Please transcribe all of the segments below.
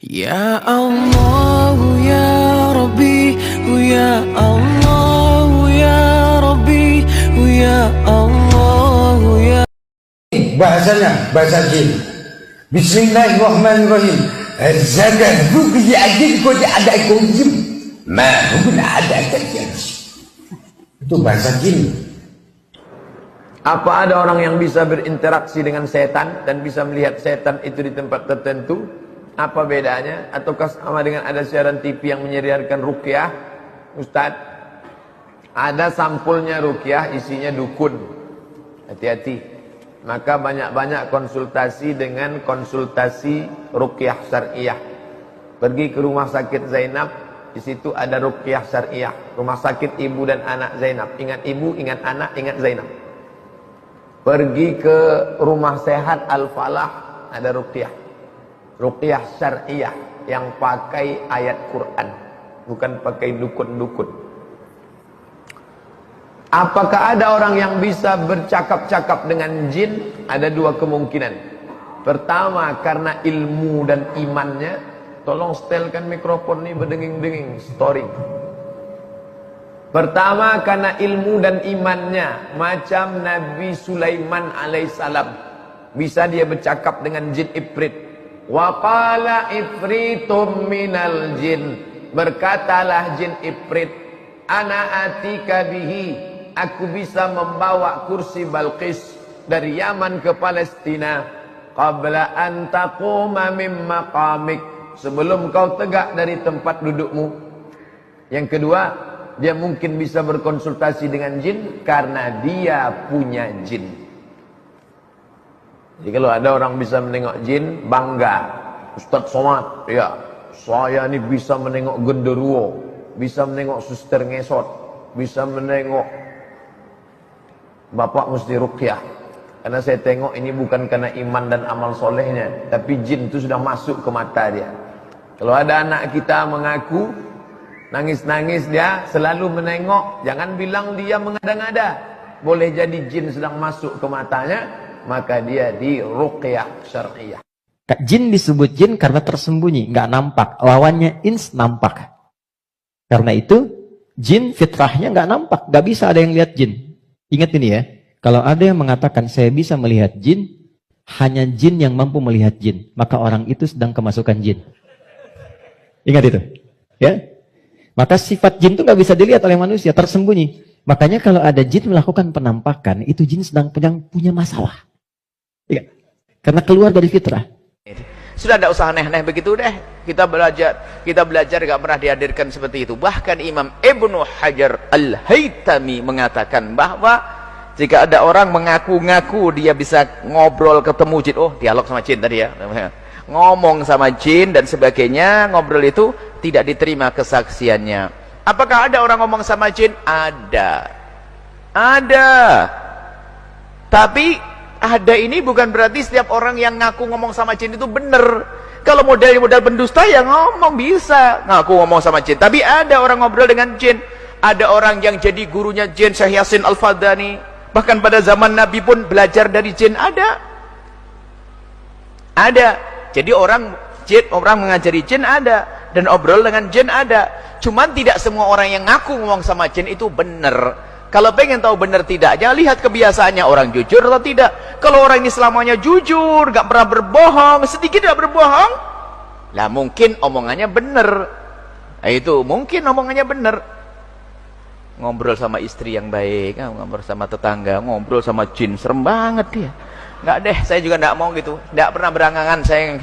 Ya Allah ya Rabbi, ya Allah ya Rabbi, ya Allah ya. Bahasanya bahasa jin. Bismillahirrahmanirrahim. Zakat buki adil kau ada kujim. Mahun ada kajim. Itu bahasa jin. Apa ada orang yang bisa berinteraksi dengan setan dan bisa melihat setan itu di tempat tertentu? Apa bedanya? Ataukah sama dengan ada siaran TV yang menyiarkan ruqyah? Ustadz, ada sampulnya ruqyah, isinya dukun. Hati-hati. Maka banyak-banyak konsultasi dengan konsultasi ruqyah syariah. Pergi ke rumah sakit Zainab, di situ ada ruqyah syariah. Rumah sakit ibu dan anak Zainab. Ingat ibu, ingat anak, ingat Zainab. Pergi ke rumah sehat Al-Falah, ada ruqyah. Ruqyah syariah yang pakai ayat Quran, bukan pakai dukun-dukun. Apakah ada orang yang bisa bercakap-cakap dengan jin? Ada dua kemungkinan. Pertama, karena ilmu dan imannya. Tolong setelkan mikrofon ini berdenging-denging, story. Pertama, karena ilmu dan imannya, macam Nabi Sulaiman alaihissalam, bisa dia bercakap dengan jin ifrit. Wa qala ifritum minal jin, berkatalah jin ifrit, ana atika bihi, aku bisa membawa kursi Balqis dari Yaman ke Palestina, qabla an taquma min maqamik, sebelum kau tegak dari tempat dudukmu. Yang kedua, dia mungkin bisa berkonsultasi dengan jin karena dia punya jin. Jadi kalau ada orang bisa menengok jin, bangga. Ustadz Somad, ya, saya ini bisa menengok genderuwo, bisa menengok suster ngesot, bisa menengok bapak mesti ruqyah. Karena saya tengok ini bukan karena iman dan amal solehnya, tapi jin itu sudah masuk ke mata dia. Kalau ada anak kita mengaku nangis-nangis, dia selalu menengok, jangan bilang dia mengada-ngada. Boleh jadi jin sedang masuk ke matanya, maka dia di ruqyah syariah. Jin disebut jin karena tersembunyi, nggak nampak. Lawannya ins nampak. Karena itu jin fitrahnya nggak nampak, nggak bisa ada yang lihat jin. Ingat ini ya, kalau ada yang mengatakan saya bisa melihat jin, hanya jin yang mampu melihat jin, maka orang itu sedang kemasukan jin. Ingat itu, ya. Maka sifat jin itu nggak bisa dilihat oleh manusia, tersembunyi. Makanya kalau ada jin melakukan penampakan, itu jin sedang punya masalah. Ya, karena keluar dari fitrah. Sudah tidak usah aneh-aneh begitu deh. Kita belajar gak pernah dihadirkan seperti itu. Bahkan Imam Ibnu Hajar Al-Haytami mengatakan bahwa jika ada orang mengaku-ngaku dia bisa ngobrol ketemu jin, oh dialog sama jin tadi ya, ngomong sama jin dan sebagainya, ngobrol itu tidak diterima kesaksiannya. Apakah ada orang ngomong sama jin? Ada. Tapi ada ini bukan berarti setiap orang yang ngaku ngomong sama jin itu benar. Kalau model pendusta ya ngomong bisa ngaku ngomong sama jin. Tapi ada orang ngobrol dengan jin. Ada orang yang jadi gurunya jin, Syekh Yasin Al-Fadani. Bahkan pada zaman Nabi pun belajar dari jin. Ada. Jadi orang mengajari jin ada, dan obrol dengan jin ada. Cuman tidak semua orang yang ngaku ngomong sama jin itu benar. Kalau pengen tahu benar tidaknya, lihat kebiasaannya orang jujur atau tidak. Kalau orang ini selamanya jujur, gak pernah berbohong, sedikit gak berbohong, lah mungkin omongannya benar. Nah, itu mungkin omongannya benar. Ngobrol sama istri yang baik, ngobrol sama tetangga, ngobrol sama jin, serem banget dia. Nggak deh, saya juga nggak mau gitu, nggak pernah berangangan saya.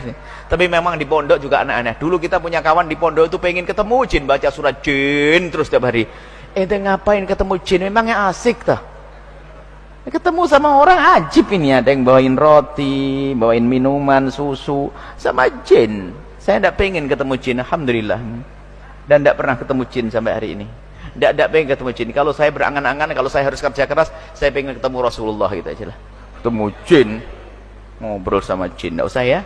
Tapi memang di pondok juga aneh-aneh. Dulu kita punya kawan di pondok itu pengen ketemu jin, baca surat jin terus tiap hari. Ente ngapain ketemu jin? Memangnya asik tuh. Ketemu sama orang ajib ini, ada yang bawain roti, bawain minuman, susu, sama jin. Saya tidak pengen ketemu jin, alhamdulillah. Dan tidak pernah ketemu jin sampai hari ini. Tidak pengen ketemu jin. Kalau saya berangan-angan, kalau saya harus kerja keras, saya pengen ketemu Rasulullah gitu aja lah. Ketemu jin, ngobrol sama jin, tidak usah ya.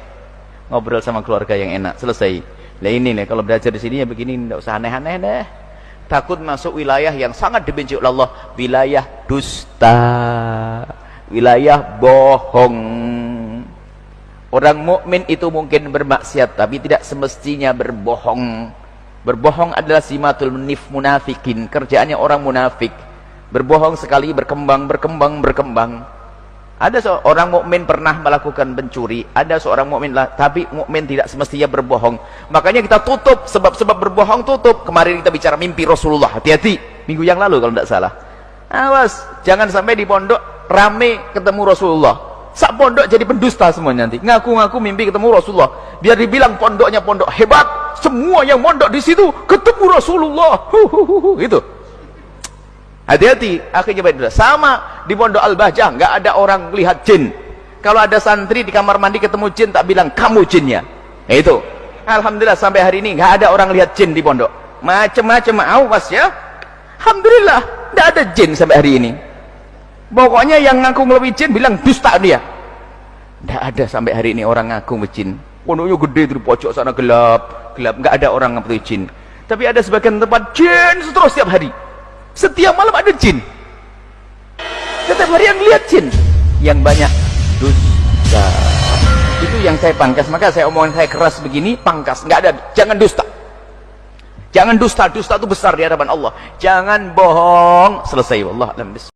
Ngobrol sama keluarga yang enak, selesai. Nah ini nih, kalau belajar di sini ya begini, tidak usah aneh-aneh deh. Takut masuk wilayah yang sangat dibenci oleh Allah, wilayah dusta, wilayah bohong. Orang mukmin itu mungkin bermaksiat, tapi tidak semestinya berbohong. Berbohong adalah simatul munafikin, kerjaannya orang munafik. Berbohong sekali berkembang. Ada seorang mukmin pernah melakukan pencuri, ada seorang mukmin tapi mukmin tidak semestinya berbohong. Makanya kita tutup sebab-sebab berbohong, tutup. Kemarin kita bicara mimpi Rasulullah, hati-hati. Minggu yang lalu kalau tidak salah. Awas, jangan sampai di pondok rame ketemu Rasulullah. Sak pondok jadi pendusta semua nanti. Ngaku-ngaku mimpi ketemu Rasulullah. Biar dibilang pondoknya pondok hebat, semua yang mondok di situ ketemu Rasulullah. Gitu. Hati-hati, akhirnya baik. Sama di pondok Al-Bahjah, nggak ada orang lihat jin. Kalau ada santri di kamar mandi ketemu jin, tak bilang kamu jinnya. Itu. Alhamdulillah sampai hari ini nggak ada orang lihat jin di pondok. Macam-macam, awas ya. Alhamdulillah, nggak ada jin sampai hari ini. Pokoknya yang ngaku ngeluwi jin bilang dusta dia. Nggak ada sampai hari ini orang ngaku jin. Pondoknya gede di pojok sana gelap, nggak ada orang ngaku jin. Tapi ada sebagian tempat jin terus setiap hari. Setiap malam ada jin. Setiap hari yang lihat jin. Yang banyak dusta. Itu yang saya pangkas. Maka saya omongan saya keras begini, pangkas. Nggak ada, jangan dusta. Jangan dusta. Dusta itu besar di hadapan Allah. Jangan bohong. Selesai. Wallah alam.